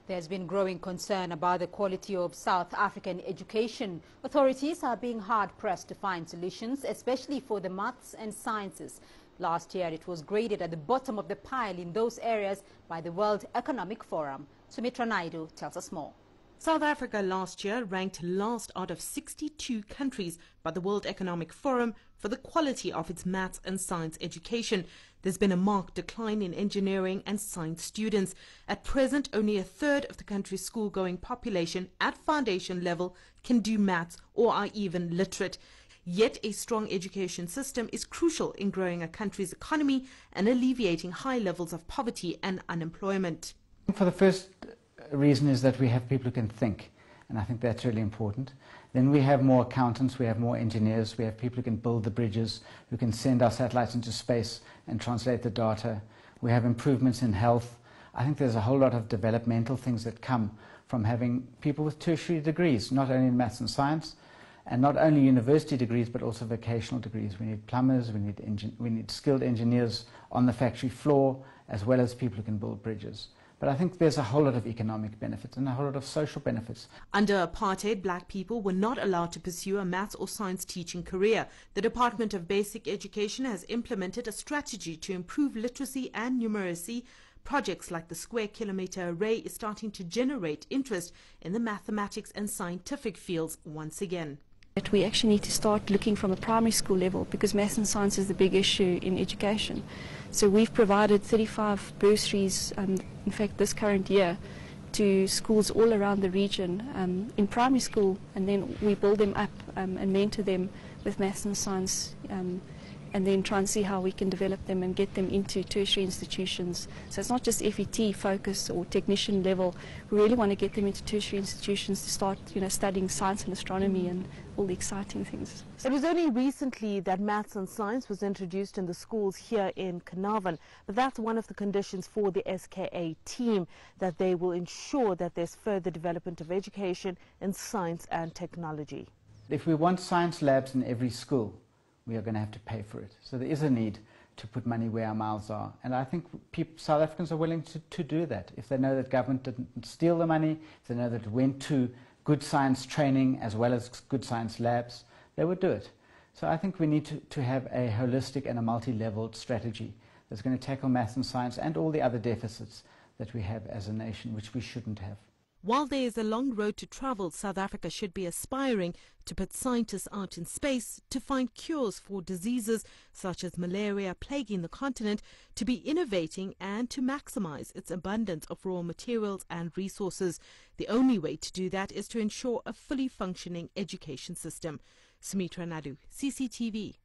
There's been growing concern about the quality of South African education. Authorities are being hard-pressed to find solutions, especially for the maths and sciences. Last year, it was graded at the bottom of the pile in those areas by the World Economic Forum. Sumitra Naidu tells us more. South Africa last year ranked last out of 62 countries by the World Economic Forum for the quality of its maths and science education. There's been a marked decline in engineering and science students. At present, only a third of the country's school-going population at foundation level can do maths or are even literate. Yet a strong education system is crucial in growing a country's economy and alleviating high levels of poverty and unemployment. For the first reason is that we have people who can think, and I think that's really important. Then we have more accountants, we have more engineers, we have people who can build the bridges, who can send our satellites into space and translate the data. We have improvements in health. I think there's a whole lot of developmental things that come from having people with tertiary degrees, not only in maths and science, and not only university degrees but also vocational degrees. We need plumbers, we need skilled engineers on the factory floor, as well as people who can build bridges. But I think there's a whole lot of economic benefits and a whole lot of social benefits. Under apartheid, black people were not allowed to pursue a maths or science teaching career. The Department of Basic Education has implemented a strategy to improve literacy and numeracy. Projects like the Square Kilometre Array is starting to generate interest in the mathematics and scientific fields once again. That we actually need to start looking from a primary school level, because maths and science is the big issue in education. So we've provided 35 bursaries, in fact this current year, to schools all around the region in primary school, and then we build them up and mentor them with maths and science, and then try and see how we can develop them and get them into tertiary institutions. So it's not just FET focus or technician level. We really want to get them into tertiary institutions to start, studying science and astronomy and all the exciting things. It was only recently that maths and science was introduced in the schools here in Carnarvon, but that's one of the conditions for the SKA team, that they will ensure that there's further development of education in science and technology. If we want science labs in every school, we are going to have to pay for it. So there is a need to put money where our mouths are. And I think South Africans are willing to do that. If they know that government didn't steal the money, if they know that it went to good science training as well as good science labs, they would do it. So I think we need to have a holistic and a multi-leveled strategy that's going to tackle maths and science and all the other deficits that we have as a nation, which we shouldn't have. While there is a long road to travel, South Africa should be aspiring to put scientists out in space to find cures for diseases such as malaria plaguing the continent, to be innovating and to maximize its abundance of raw materials and resources. The only way to do that is to ensure a fully functioning education system. Sumitra Naidu, CCTV.